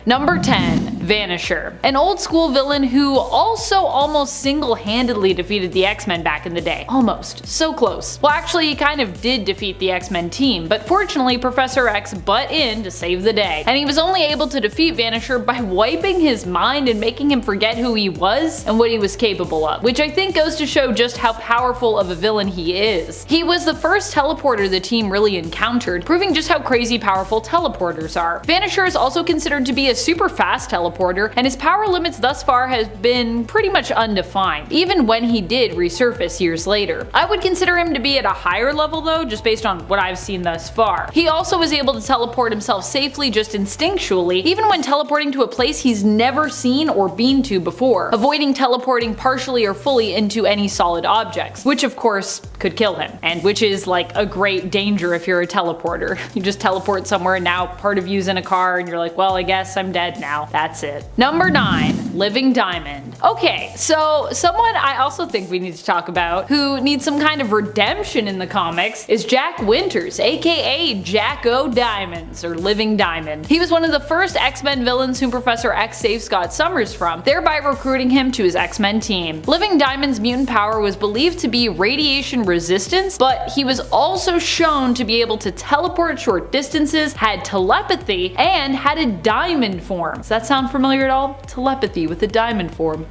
Number 10. VANISHER. An old school villain who also almost single-handedly defeated the X-Men back in the day. Almost. So close. Well, actually he kind of did defeat the X-Men team, but fortunately Professor X butt in to save the day. And he was only able to defeat VANISHER by wiping his mind and making him forget who he was and what he was capable of, which I think goes to show just how powerful of a villain he is. He was the first teleporter the team really encountered, proving just how crazy powerful teleporters are. VANISHER is also considered to be a super fast teleporter, and his power limits thus far have been pretty much undefined, even when he did resurface years later. I would consider him to be at a higher level though, just based on what I've seen thus far. He also was able to teleport himself safely just instinctually, even when teleporting to a place he's never seen or been to before, avoiding teleporting partially or fully into any solid objects, which of course could kill him, and which is like a great danger if you're a teleporter. You just teleport somewhere and now part of you's in a car and you're like, well, I guess I'm dead now. That's it. Number 9. Living Diamond. Okay, so someone I also think we need to talk about who needs some kind of redemption in the comics is Jack Winters, aka Jack O'Diamonds, or Living Diamond. He was one of the first X-Men villains whom Professor X saved Scott Summers from, thereby recruiting him to his X-Men team. Living Diamond's mutant power was believed to be radiation resistance, but he was also shown to be able to teleport short distances, had telepathy, and had a diamond form. Does that sound familiar at all? Telepathy with a diamond form.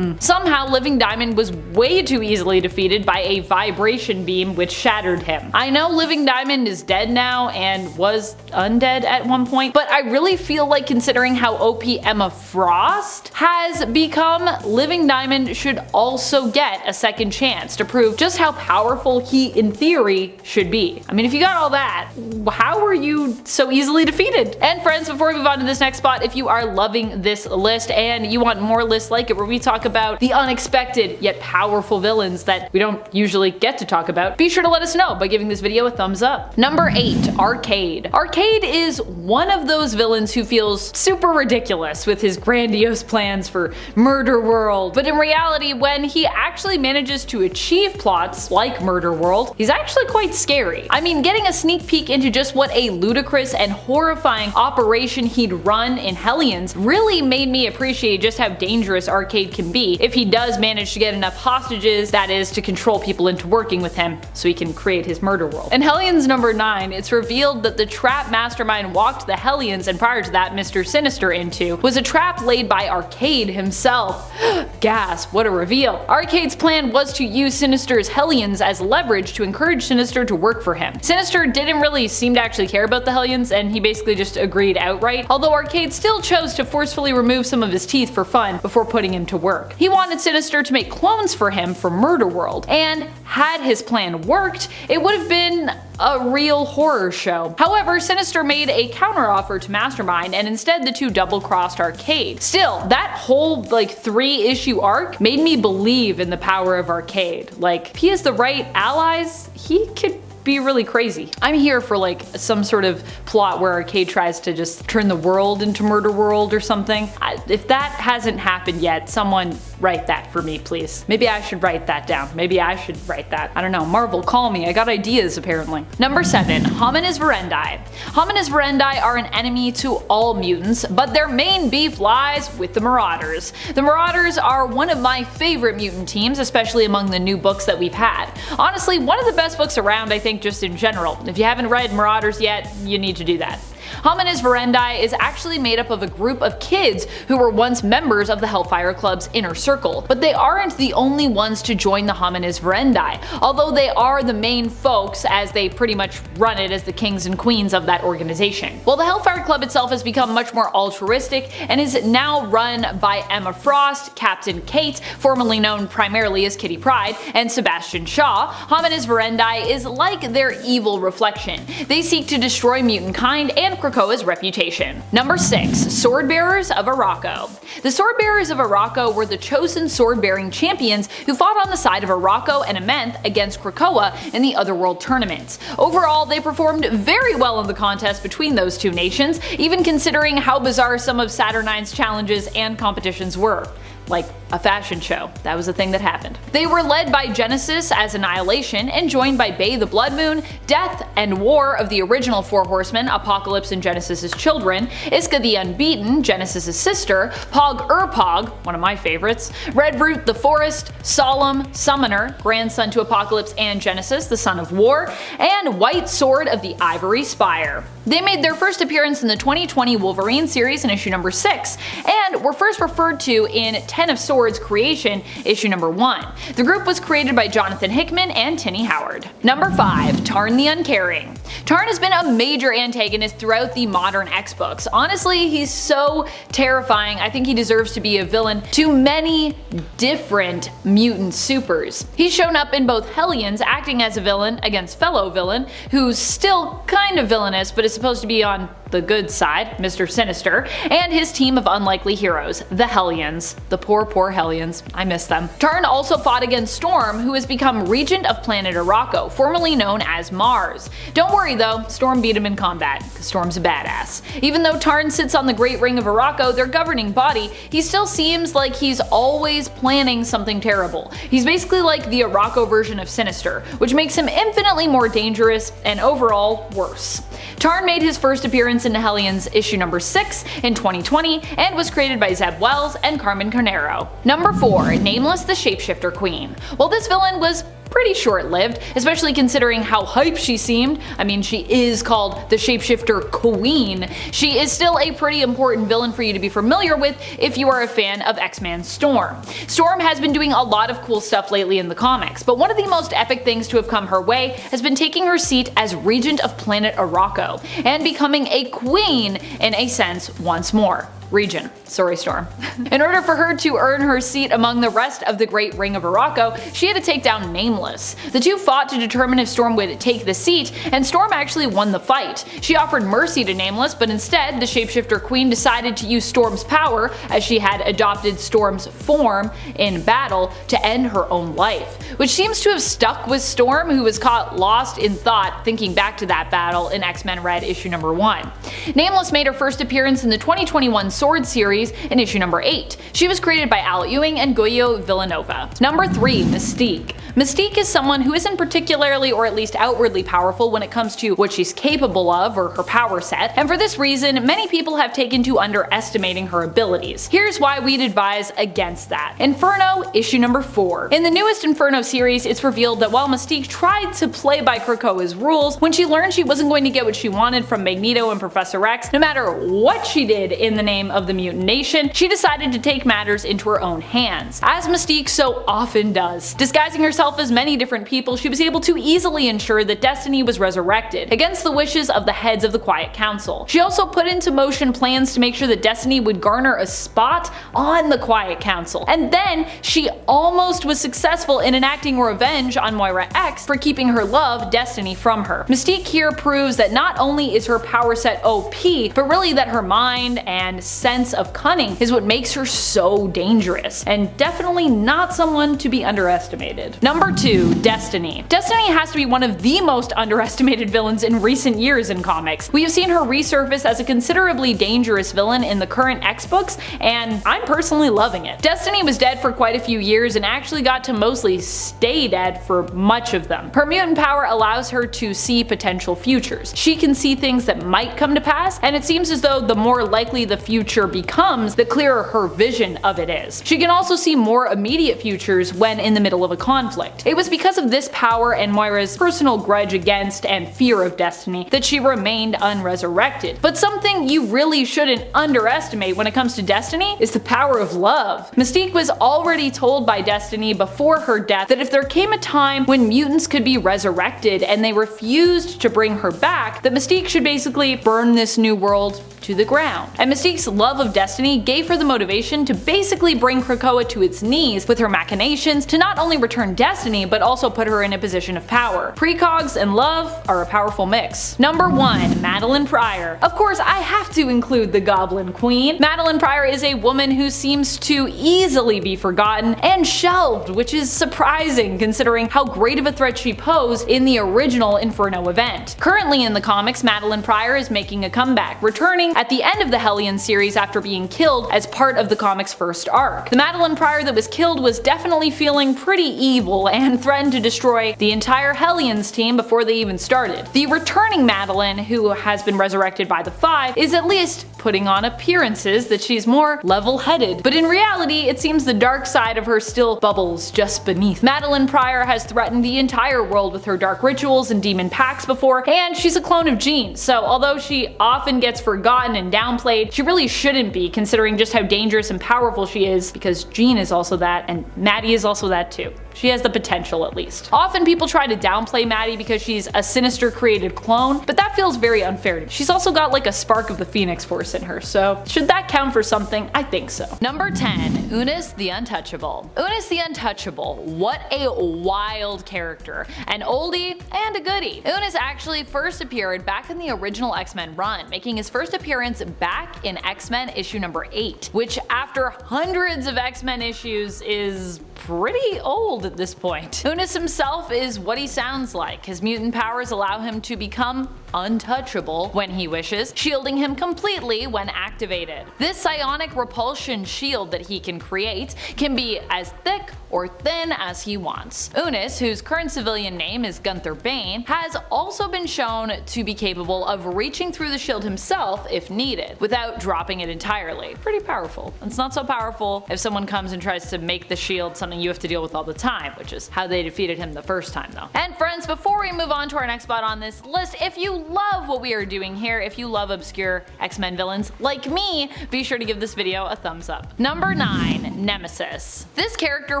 Somehow Living Diamond was way too easily defeated by a vibration beam which shattered him. I know Living Diamond is dead now and was undead at one point, but I really feel like considering how OP Emma Frost has become, Living Diamond should also get a second chance to prove just how powerful he in theory should be. I mean, if you got all that, how were you so easily defeated? And friends, before we move on to this next spot, if you are loving this list and you want more lists like it where we talk about the unexpected yet powerful villains that we don't usually get to talk about, be sure to let us know by giving this video a thumbs up. Number 8. Arcade. Arcade is one of those villains who feels super ridiculous with his grandiose plans for Murder World, but in reality when he actually manages to achieve plots like Murder World, he's actually quite scary. I mean, getting a sneak peek into just what a ludicrous and horrifying operation he'd run in Hellions really made me appreciate just how dangerous Arcade can be if he does manage to get enough hostages, that is, to control people into working with him so he can create his Murder World. In Hellions number 9, it's revealed that the trap Mastermind walked the Hellions, and prior to that Mr. Sinister, into was a trap laid by Arcade himself. Gasp, what a reveal. Arcade's plan was to use Sinister's Hellions as leverage to encourage Sinister to work for him. Sinister didn't really seem to actually care about the Hellions, and he basically just agreed outright, although Arcade still chose to forcefully remove some of his teeth for fun before putting him to work. He wanted Sinister to make clones for him for Murder World, and had his plan worked, it would have been a real horror show. However, Sinister made a counteroffer to Mastermind, and instead the two double-crossed Arcade. Still, that whole like 3-issue arc made me believe in the power of Arcade. Like, if he has the right allies, he could be really crazy. I'm here for like some sort of plot where Arcade tries to just turn the world into Murder World or something. If that hasn't happened yet, someone write that for me, please. Maybe I should write that down. Maybe I should write that. I don't know. Marvel, call me. I got ideas apparently. Number 7. Hominis Verendi. Hominis Verendi are an enemy to all mutants, but their main beef lies with the Marauders. The Marauders are one of my favorite mutant teams, especially among the new books that we've had. Honestly, one of the best books around, I think, just in general. If you haven't read Marauders yet, you need to do that. Hominis Verendi is actually made up of a group of kids who were once members of the Hellfire Club's inner circle, but they aren't the only ones to join the Hominis Verendi, although they are the main folks as they pretty much run it as the kings and queens of that organization. Well, the Hellfire Club itself has become much more altruistic and is now run by Emma Frost, Captain Kate, formerly known primarily as Kitty Pryde, and Sebastian Shaw. Hominis Verendi is like their evil reflection. They seek to destroy mutant kind and Krakoa's reputation. Number 6. Swordbearers of Arakko. The Swordbearers of Arakko were the chosen sword-bearing champions who fought on the side of Arakko and Amenth against Krakoa in the Otherworld tournaments. Overall, they performed very well in the contest between those two nations, even considering how bizarre some of Saturnine's challenges and competitions were. like a fashion show. That was a thing that happened. They were led by Genesis as Annihilation and joined by Bay the Blood Moon, Death and War of the original Four Horsemen, Apocalypse and Genesis' children, Iska the Unbeaten, Genesis' sister, Pog Pog, one of my favorites, Redroot the Forest, Solemn, Summoner, grandson to Apocalypse and Genesis, the son of War, and White Sword of the Ivory Spire. They made their first appearance in the 2020 Wolverine series in issue number 6, and were first referred to in Ten of Swords Creation, issue number 1. The group was created by Jonathan Hickman and Tinny Howard. Number 5. Tarn the Uncaring. Tarn has been a major antagonist throughout the modern X books. Honestly, he's so terrifying, I think he deserves to be a villain to many different mutant supers. He's shown up in both Hellions, acting as a villain against fellow villain, who's still kind of villainous but is supposed to be on the good side, Mr. Sinister, and his team of unlikely heroes, the Hellions. The poor Hellions. I miss them. Tarn also fought against Storm, who has become Regent of planet Arakko, formerly known as Mars. Don't worry though, Storm beat him in combat, because Storm's a badass. Even though Tarn sits on the Great Ring of Arakko, their governing body, he still seems like he's always planning something terrible. He's basically like the Arakko version of Sinister, which makes him infinitely more dangerous and overall worse. Tarn made his first appearance in Hellions issue number 6 in 2020 and was created by Zeb Wells and Carmen Carnero. Number 4. Nameless the Shapeshifter Queen. While this villain was pretty short-lived, especially considering how hype she seemed. I mean, she is called the Shapeshifter Queen. She is still a pretty important villain for you to be familiar with if you are a fan of X-Men Storm. Storm has been doing a lot of cool stuff lately in the comics, but one of the most epic things to have come her way has been taking her seat as Regent of planet Arakko and becoming a queen in a sense once more. Region. Sorry, Storm. In order for her to earn her seat among the rest of the Great Ring of Arakko, she had to take down Nameless. The two fought to determine if Storm would take the seat, and Storm actually won the fight. She offered mercy to Nameless, but instead, the Shapeshifter Queen decided to use Storm's power, as she had adopted Storm's form in battle, to end her own life. Which seems to have stuck with Storm, who was caught lost in thought thinking back to that battle in X-Men Red issue number 1. Nameless made her first appearance in the 2021 Sword series in issue number 8. She was created by Al Ewing and Goyo Villanova. Number 3. Mystique. Mystique is someone who isn't particularly or at least outwardly powerful when it comes to what she's capable of or her power set, and for this reason many people have taken to underestimating her abilities. Here's why we'd advise against that. Inferno issue number 4. In the newest Inferno series, it's revealed that while Mystique tried to play by Krakoa's rules, when she learned she wasn't going to get what she wanted from Magneto and Professor X, no matter what she did in the name of the Mutant Nation, she decided to take matters into her own hands, as Mystique so often does. Disguising herself as many different people, she was able to easily ensure that Destiny was resurrected, against the wishes of the heads of the Quiet Council. She also put into motion plans to make sure that Destiny would garner a spot on the Quiet Council, and then she almost was successful in enacting revenge on Moira X for keeping her love, Destiny, from her. Mystique here proves that not only is her power set OP, but really that her mind and sense of cunning is what makes her so dangerous, and definitely not someone to be underestimated. Number 2. Destiny. Destiny has to be one of the most underestimated villains in recent years in comics. We have seen her resurface as a considerably dangerous villain in the current X books, and I'm personally loving it. Destiny was dead for quite a few years and actually got to mostly stay dead for much of them. Her mutant power allows her to see potential futures. She can see things that might come to pass, and it seems as though the more likely the future becomes, the clearer her vision of it is. She can also see more immediate futures when in the middle of a conflict. It was because of this power and Moira's personal grudge against and fear of Destiny that she remained unresurrected. But something you really shouldn't underestimate when it comes to Destiny is the power of love. Mystique was already told by Destiny before her death that if there came a time when mutants could be resurrected and they refused to bring her back, that Mystique should basically burn this new world to the ground. And Mystique's love of Destiny gave her the motivation to basically bring Krakoa to its knees with her machinations to not only return Destiny but also put her in a position of power. Precogs and love are a powerful mix. Number 1. Madeline Pryor. Of course, I have to include the Goblin Queen. Madeline Pryor is a woman who seems to easily be forgotten and shelved, which is surprising considering how great of a threat she posed in the original Inferno event. Currently in the comics, Madeline Pryor is making a comeback, returning at the end of the Hellion series series after being killed as part of the comic's first arc. The Madeline Pryor that was killed was definitely feeling pretty evil and threatened to destroy the entire Hellions team before they even started. The returning Madeline, who has been resurrected by the Five, is at least putting on appearances that she's more level-headed, but in reality it seems the dark side of her still bubbles just beneath. Madeline Pryor has threatened the entire world with her dark rituals and demon pacts before, and she's a clone of Jean, so although she often gets forgotten and downplayed, she really shouldn't be, considering just how dangerous and powerful she is, because Jean is also that, and Maddie is also that too. She has the potential, at least. Often people try to downplay Maddie because she's a sinister created clone, but that feels very unfair to me. She's also got like a spark of the Phoenix Force in her, so should that count for something? I think so. Number 10. Unis the Untouchable. Unis the Untouchable. What a wild character. An oldie and a goodie. Unis actually first appeared back in the original X-Men run, making his first appearance back in X-Men issue number 8, which after hundreds of X-Men issues is pretty old at this point. Unis himself is what he sounds like. His mutant powers allow him to become untouchable when he wishes, shielding him completely when activated. This psionic repulsion shield that he can create can be as thick or thin as he wants. Unis, whose current civilian name is Gunther Bane, has also been shown to be capable of reaching through the shield himself if needed, without dropping it entirely. Pretty powerful. It's not so powerful if someone comes and tries to make the shield something you have to deal with all the time, which is how they defeated him the first time though. And friends, before we move on to our next spot on this list, if you love what we are doing here, if you love obscure X-Men villains like me, be sure to give this video a thumbs up. Number 9. Nemesis. This character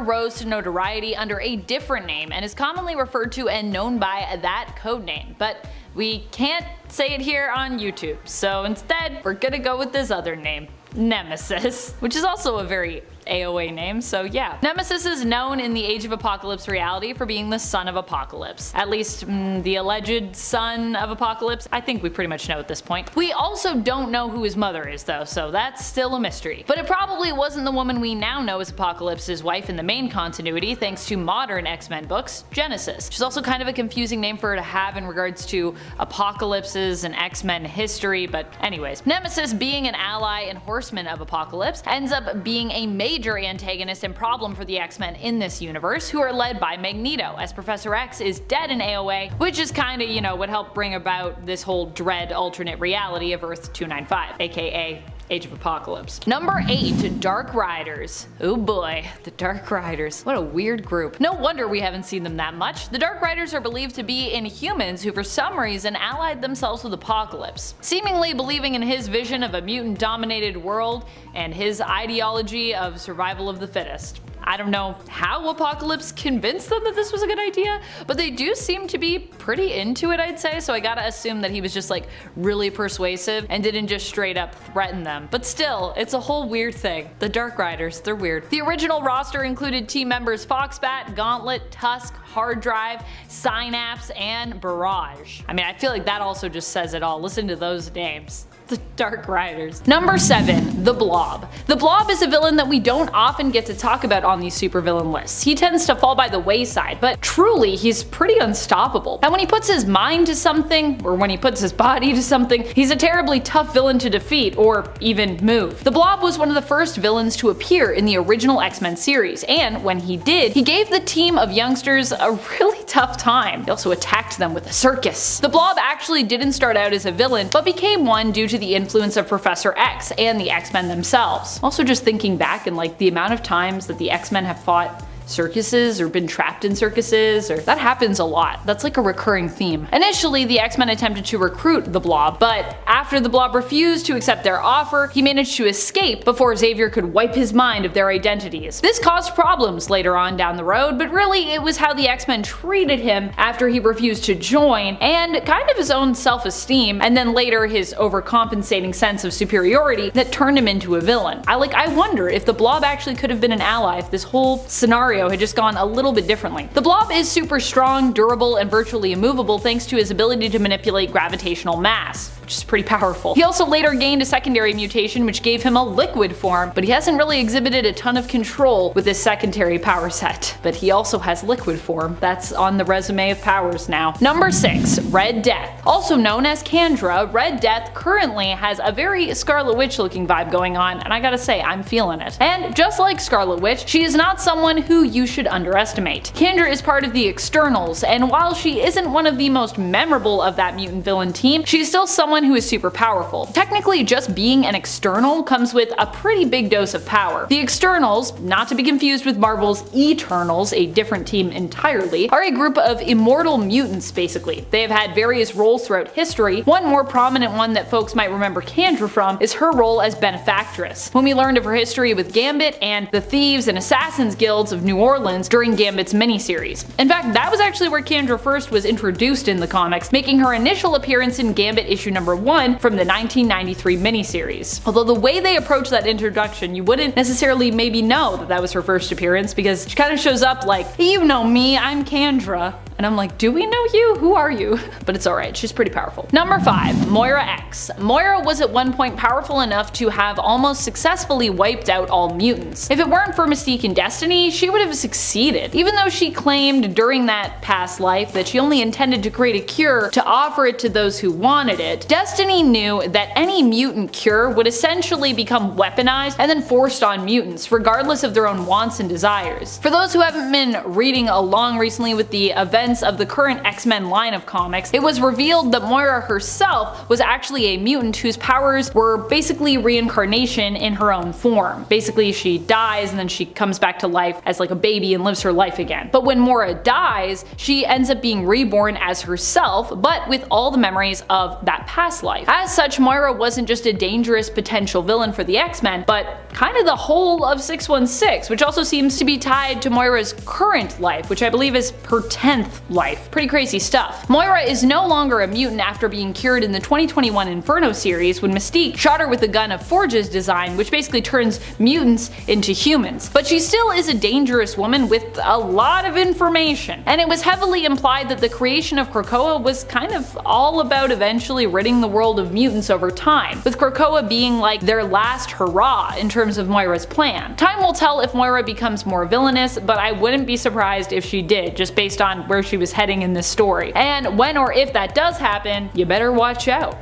rose to notoriety under a different name and is commonly referred to and known by that codename, but we can't say it here on YouTube, so instead we're gonna go with this other name, Nemesis, which is also a very AOA name, so yeah. Nemesis is known in the Age of Apocalypse reality for being the son of Apocalypse. At least, the alleged son of Apocalypse. I think we pretty much know at this point. We also don't know who his mother is though, so that's still a mystery. But it probably wasn't the woman we now know as Apocalypse's wife in the main continuity, thanks to modern X-Men books, Genesis. She's also kind of a confusing name for her to have in regards to Apocalypse's and X-Men history, but anyways. Nemesis, being an ally and horseman of Apocalypse, ends up being a major antagonist and problem for the X-Men in this universe, who are led by Magneto, as Professor X is dead in AOA, which is kinda, you know, what helped bring about this whole dread alternate reality of Earth 295, aka Age of Apocalypse. Number 8. Dark Riders. Oh boy, the Dark Riders. What a weird group. No wonder we haven't seen them that much. The Dark Riders are believed to be Inhumans who for some reason allied themselves with Apocalypse, seemingly believing in his vision of a mutant-dominated world and his ideology of survival of the fittest. I don't know how Apocalypse convinced them that this was a good idea, but they do seem to be pretty into it, I'd say, so I gotta assume that he was just like really persuasive and didn't just straight up threaten them. But still, it's a whole weird thing. The Dark Riders, they're weird. The original roster included team members Foxbat, Gauntlet, Tusk, Hard Drive, Synapse, and Barrage. I mean, I feel like that also just says it all. Listen to those names. The Dark Riders. Number 7. The Blob. The Blob is a villain that we don't often get to talk about on these supervillain lists. He tends to fall by the wayside, but truly he's pretty unstoppable. And when he puts his mind to something, or when he puts his body to something, he's a terribly tough villain to defeat, or even move. The Blob was one of the first villains to appear in the original X-Men series, and when he did, he gave the team of youngsters a really tough time. He also attacked them with a circus. The Blob actually didn't start out as a villain, but became one due to the influence of Professor X and the X-Men themselves. Also just thinking back and like the amount of times that the X-Men have fought circuses or been trapped in circuses, or that happens a lot. That's like a recurring theme. Initially, the X-Men attempted to recruit the Blob, but after the Blob refused to accept their offer, he managed to escape before Xavier could wipe his mind of their identities. This caused problems later on down the road, but really it was how the X-Men treated him after he refused to join, and kind of his own self-esteem, and then later his overcompensating sense of superiority that turned him into a villain. I wonder if the Blob actually could have been an ally if this whole scenario had just gone a little bit differently. The Blob is super strong, durable, and virtually immovable thanks to his ability to manipulate gravitational mass. which is pretty powerful. He also later gained a secondary mutation which gave him a liquid form, but he hasn't really exhibited a ton of control with his secondary power set. But he also has liquid form. That's on the resume of powers now. Number 6. Red Death. Also known as Cassandra, Red Death currently has a very Scarlet Witch looking vibe going on, and I gotta say, I'm feeling it. And just like Scarlet Witch, she is not someone who you should underestimate. Cassandra is part of the Externals, and while she isn't one of the most memorable of that mutant villain team, she's still someone who is super powerful. Technically, just being an External comes with a pretty big dose of power. The Externals, not to be confused with Marvel's Eternals, a different team entirely, are a group of immortal mutants basically. They have had various roles throughout history. One more prominent one that folks might remember Cassandra from is her role as benefactress, when we learned of her history with Gambit and the Thieves and Assassins Guilds of New Orleans during Gambit's miniseries. In fact, that was actually where Cassandra first was introduced in the comics, making her initial appearance in Gambit issue number 1 from the 1993 miniseries. Although the way they approach that introduction, you wouldn't necessarily maybe know that that was her first appearance, because she kind of shows up like, you know me, I'm Cassandra. And I'm like, do we know you? Who are you? But it's alright, she's pretty powerful. Number 5. Moira X. Moira was at one point powerful enough to have almost successfully wiped out all mutants. If it weren't for Mystique and Destiny, she would have succeeded. Even though she claimed during that past life that she only intended to create a cure to offer it to those who wanted it, Destiny knew that any mutant cure would essentially become weaponized and then forced on mutants, regardless of their own wants and desires. For those who haven't been reading along recently with the events of the current X-Men line of comics, it was revealed that Moira herself was actually a mutant whose powers were basically reincarnation in her own form. Basically, she dies and then she comes back to life as like a baby and lives her life again. But when Moira dies, she ends up being reborn as herself, but with all the memories of that past life. As such, Moira wasn't just a dangerous potential villain for the X-Men, but kind of the whole of 616, which also seems to be tied to Moira's current life, which I believe is her 10th life. Pretty crazy stuff. Moira is no longer a mutant after being cured in the 2021 Inferno series when Mystique shot her with a gun of Forge's design, which basically turns mutants into humans. But she still is a dangerous woman with a lot of information. And it was heavily implied that the creation of Krakoa was kind of all about eventually ridding the world of mutants over time, with Krakoa being like their last hurrah in terms of Moira's plan. Time will tell if Moira becomes more villainous, but I wouldn't be surprised if she did, just based on where she was heading in this story. And when or if that does happen, you better watch out.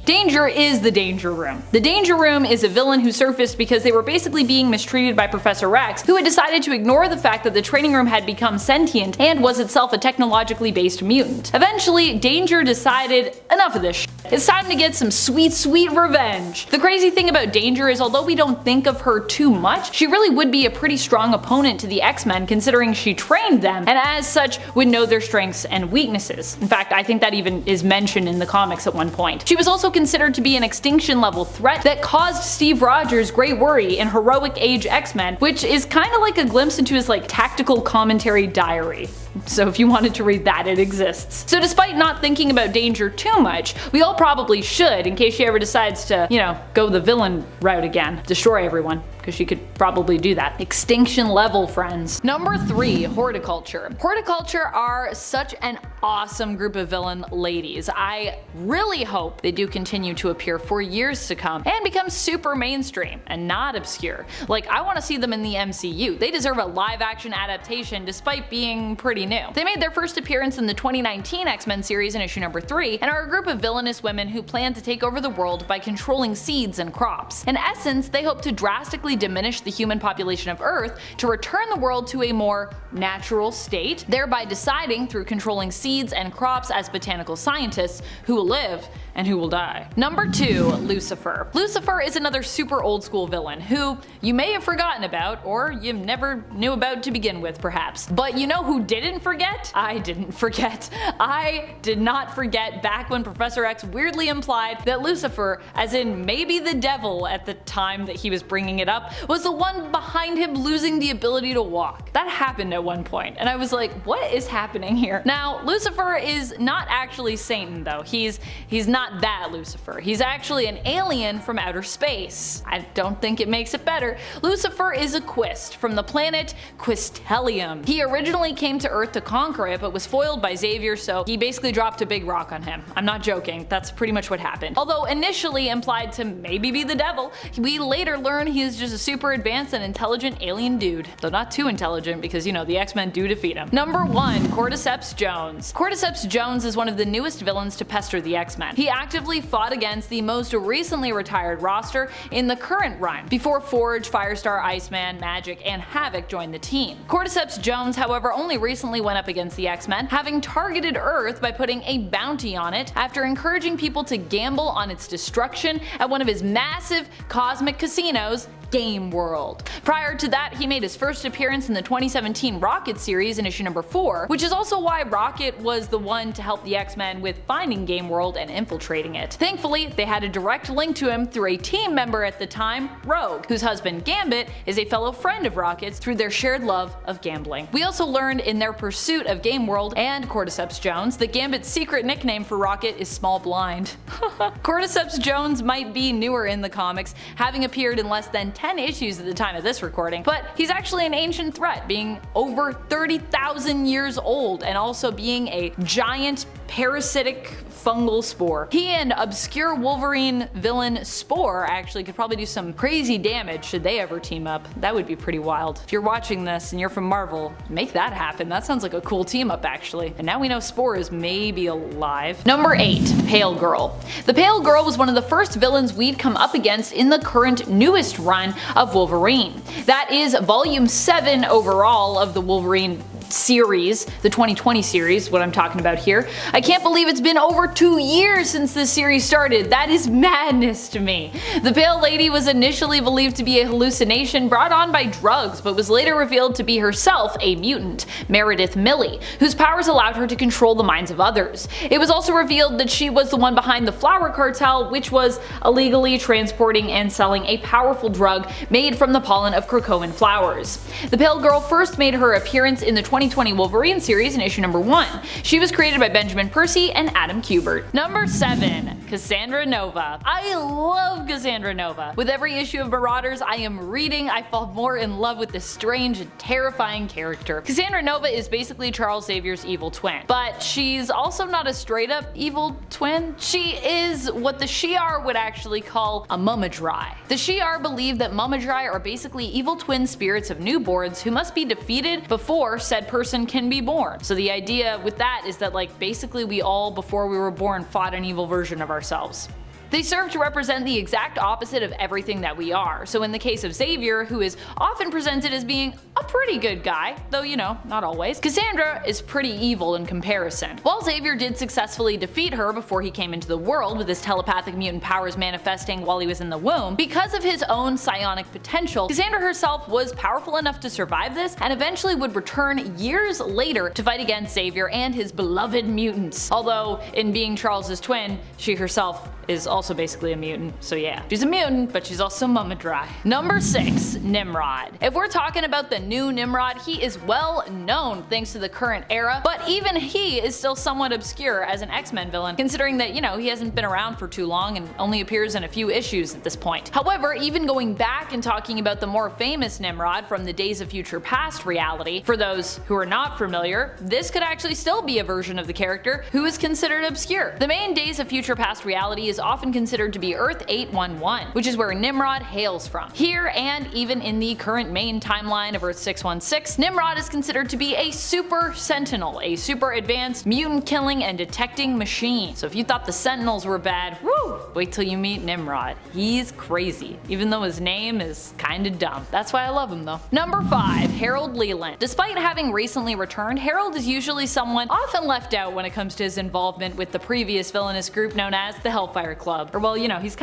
Danger is the Danger Room. The Danger Room is a villain who surfaced because they were basically being mistreated by Professor X, who had decided to ignore the fact that the training room had become sentient and was itself a technologically based mutant. Eventually, Danger decided, enough of this shit. It's time to get some sweet, sweet revenge. The crazy thing about Danger is although we don't think of her too much, she really would be a pretty strong opponent to the X-Men considering she trained them, and as such would know their strengths and weaknesses. In fact, I think that even is mentioned in the comics at one point. She was also considered to be an extinction level threat that caused Steve Rogers great worry in Heroic Age X-Men, which is kind of like a glimpse into his like tactical commentary diary. So if you wanted to read that, it exists. So despite not thinking about Danger too much, we all probably should in case she ever decides to, you know, go the villain route again. Destroy everyone. Because she could probably do that. Extinction level, friends. Number 3, Horticulture. Horticulture are such an awesome group of villain ladies. I really hope they do continue to appear for years to come and become super mainstream and not obscure. Like, I want to see them in the MCU. They deserve a live action adaptation despite being pretty new. They made their first appearance in the 2019 X-Men series in issue number 3 and are a group of villainous women who plan to take over the world by controlling seeds and crops. In essence, they hope to drastically diminish the human population of Earth to return the world to a more natural state, thereby deciding through controlling seeds and crops as botanical scientists who will live and who will die. Number 2, Lucifer. Lucifer is another super old school villain who you may have forgotten about, or you never knew about to begin with perhaps. But you know who didn't forget? I didn't forget. I did not forget back when Professor X weirdly implied that Lucifer, as in maybe the devil at the time that he was bringing it up, was the one behind him losing the ability to walk. That happened at one point, and I was like, what is happening here? Now, Lucifer is not actually Satan though. He's not not that Lucifer. He's actually an alien from outer space. I don't think it makes it better. Lucifer is a Quist from the planet Quistelium. He originally came to Earth to conquer it, but was foiled by Xavier, so he basically dropped a big rock on him. I'm not joking, that's pretty much what happened. Although initially implied to maybe be the devil, we later learn he is just a super advanced and intelligent alien dude. Though not too intelligent, because you know, the X-Men do defeat him. Number 1. Cordyceps Jones. Cordyceps Jones is one of the newest villains to pester the X-Men. He actively fought against the most recently retired roster in the current run, before Forge, Firestar, Iceman, Magic, and Havoc joined the team. Cordyceps Jones, however, only recently went up against the X-Men, having targeted Earth by putting a bounty on it after encouraging people to gamble on its destruction at one of his massive cosmic casinos, Game World. Prior to that, he made his first appearance in the 2017 Rocket series in issue number 4, which is also why Rocket was the one to help the X-Men with finding Game World and infiltrating it. Thankfully, they had a direct link to him through a team member at the time, Rogue, whose husband Gambit is a fellow friend of Rocket's through their shared love of gambling. We also learned in their pursuit of Game World and Cordyceps Jones that Gambit's secret nickname for Rocket is Small Blind. Cordyceps Jones might be newer in the comics, having appeared in less than 10 issues at the time of this recording, but he's actually an ancient threat, being over 30,000 years old and also being a giant parasitic fungal spore. He and obscure Wolverine villain Spore actually could probably do some crazy damage should they ever team up. That would be pretty wild. If you're watching this and you're from Marvel, make that happen. That sounds like a cool team up actually. And now we know Spore is maybe alive. Number 8. Pale Girl. The Pale Girl was one of the first villains we'd come up against in the current newest run of Wolverine. That is volume 7 overall of the Wolverine series, the 2020 series, what I'm talking about here. I can't believe it's been over 2 years since this series started. That is madness to me. The Pale Lady was initially believed to be a hallucination brought on by drugs, but was later revealed to be herself a mutant, Meredith Milley, whose powers allowed her to control the minds of others. It was also revealed that she was the one behind the flower cartel, which was illegally transporting and selling a powerful drug made from the pollen of Krakoan flowers. The Pale Girl first made her appearance in the 2020 Wolverine series in issue number 1. She was created by Benjamin Percy and Adam Kubert. Number 7. Cassandra Nova. I love Cassandra Nova. With every issue of Marauders I am reading, I fall more in love with this strange and terrifying character. Cassandra Nova is basically Charles Xavier's evil twin, but she's also not a straight up evil twin. She is what the Shi'ar would actually call a Mumadrai. The Shi'ar believe that Mumadrai are basically evil twin spirits of newborns who must be defeated before said person can be born. So the idea with that is that like basically we all before we were born fought an evil version of ourselves. They serve to represent the exact opposite of everything that we are. So in the case of Xavier, who is often presented as being a pretty good guy, though you know, not always, Cassandra is pretty evil in comparison. While Xavier did successfully defeat her before he came into the world with his telepathic mutant powers manifesting while he was in the womb, because of his own psionic potential, Cassandra herself was powerful enough to survive this and eventually would return years later to fight against Xavier and his beloved mutants. Although in being Charles's twin, she herself is also basically a mutant, so yeah. She's a mutant, but she's also Mumadrai. Number 6. Nimrod. If we're talking about the new Nimrod, he is well known thanks to the current era, but even he is still somewhat obscure as an X-Men villain, considering that, you know, he hasn't been around for too long and only appears in a few issues at this point. However, even going back and talking about the more famous Nimrod from the Days of Future Past reality, for those who are not familiar, this could actually still be a version of the character who is considered obscure. The main Days of Future Past reality is often considered to be Earth 811, which is where Nimrod hails from. Here, and even in the current main timeline of Earth 616, Nimrod is considered to be a super sentinel, a super advanced mutant killing and detecting machine. So if you thought the Sentinels were bad, woo, wait till you meet Nimrod. He's crazy, even though his name is kinda dumb. That's why I love him though. Number 5. Harold Leland. Despite having recently returned, Harold is usually someone often left out when it comes to his involvement with the previous villainous group known as the Hellfire Hellfire Club. Or well, you know, he's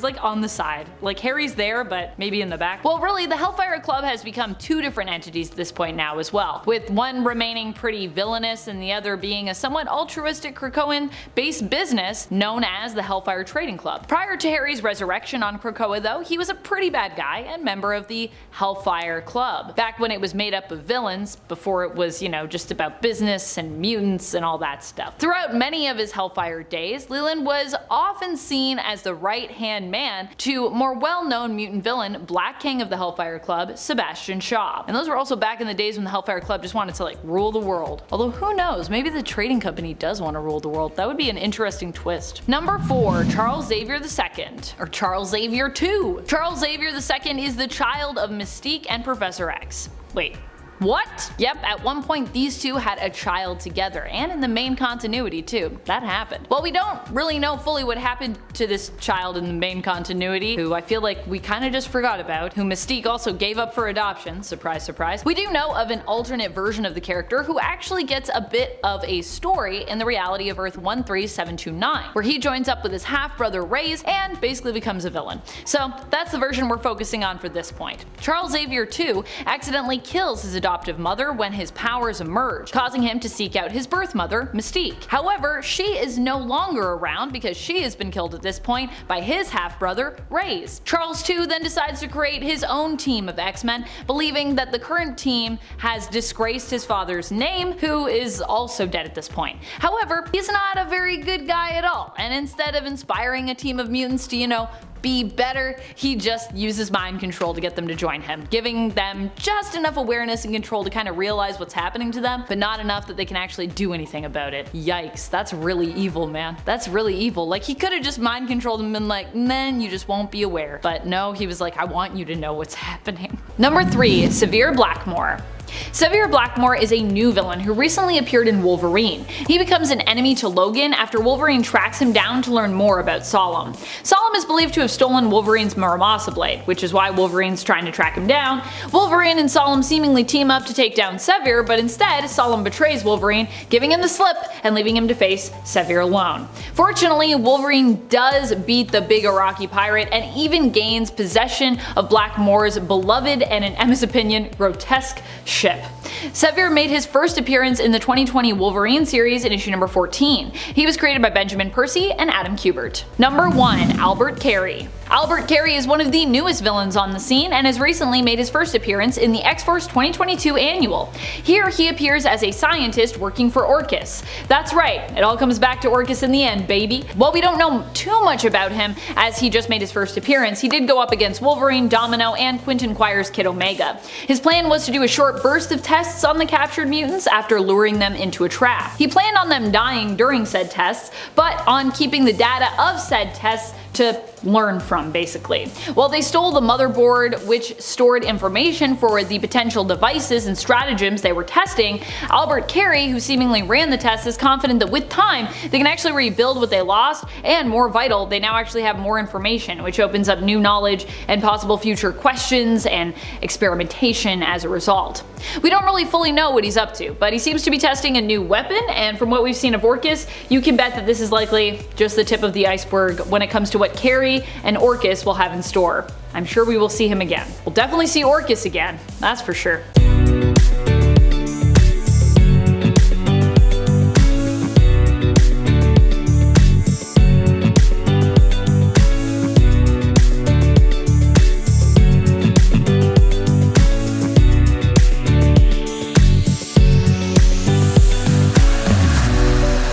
like on the side. Like Harry's there, but maybe in the back. Well, really, the Hellfire Club has become two different entities at this point now as well, with one remaining pretty villainous and the other being a somewhat altruistic Krakoan-based business known as the Hellfire Trading Club. Prior to Harry's resurrection on Krakoa though, he was a pretty bad guy and member of the Hellfire Club, back when it was made up of villains, before it was, you know, just about business and mutants and all that stuff. Throughout many of his Hellfire days, Leland was often seen as the right-hand man to more well-known mutant villain, Black King of the Hellfire Club, Sebastian Shaw. And those were also back in the days when the Hellfire Club just wanted to like rule the world. Although who knows, maybe the trading company does want to rule the world. That would be an interesting twist. Number 4, Charles Xavier II, or Charles Xavier II. Charles Xavier II is the child of Mystique and Professor X. Wait. What? Yep, at one point these two had a child together, and in the main continuity too. That happened. Well, we don't really know fully what happened to this child in the main continuity, who I feel like we kinda just forgot about, who Mystique also gave up for adoption, surprise surprise. We do know of an alternate version of the character who actually gets a bit of a story in the reality of Earth 13729, where he joins up with his half-brother Reyes and basically becomes a villain. So that's the version we're focusing on for this point. Charles Xavier II accidentally kills his adoptive mother when his powers emerge, causing him to seek out his birth mother, Mystique. However, she is no longer around because she has been killed at this point by his half-brother, Reyes. Charles II then decides to create his own team of X-Men, believing that the current team has disgraced his father's name, who is also dead at this point. However, he's not a very good guy at all, and instead of inspiring a team of mutants to, you know, be better, he just uses mind control to get them to join him, giving them just enough awareness and control to kind of realize what's happening to them, but not enough that they can actually do anything about it. Yikes, that's really evil, man. That's really evil. Like, he could have just mind controlled them and been like, then you just won't be aware. But no, he was like, I want you to know what's happening. Number 3, Severe Blackmore. Severe Blackmore is a new villain who recently appeared in Wolverine. He becomes an enemy to Logan after Wolverine tracks him down to learn more about Solemn. Solemn is believed to have stolen Wolverine's Muramasa blade, which is why Wolverine's trying to track him down. Wolverine and Solemn seemingly team up to take down Severe, but instead Solemn betrays Wolverine, giving him the slip and leaving him to face Severe alone. Fortunately, Wolverine does beat the big Iraqi pirate and even gains possession of Blackmore's beloved and, in Emma's opinion, grotesque ship. Severe made his first appearance in the 2020 Wolverine series in issue number 14. He was created by Benjamin Percy and Adam Kubert. Number 1, Albert CARY. Albert CARY is one of the newest villains on the scene and has recently made his first appearance in the X-Force 2022 annual. Here he appears as a scientist working for Orchis. That's right, it all comes back to Orchis in the end, baby. While we don't know too much about him as he just made his first appearance, he did go up against Wolverine, Domino, and Quentin Quire's Kid Omega. His plan was to do a short burst of tests on the captured mutants after luring them into a trap. He planned on them dying during said tests, but on keeping the data of said tests to learn from, basically. Well, they stole the motherboard, which stored information for the potential devices and stratagems they were testing. Albert CARY, who seemingly ran the tests, is confident that with time they can actually rebuild what they lost, and more vital, they now actually have more information, which opens up new knowledge and possible future questions and experimentation as a result. We don't really fully know what he's up to, but he seems to be testing a new weapon, and from what we've seen of Orchis, you can bet that this is likely just the tip of the iceberg when it comes to what CARY and Orchis will have in store. I'm sure we will see him again. We'll definitely see Orchis again, that's for sure.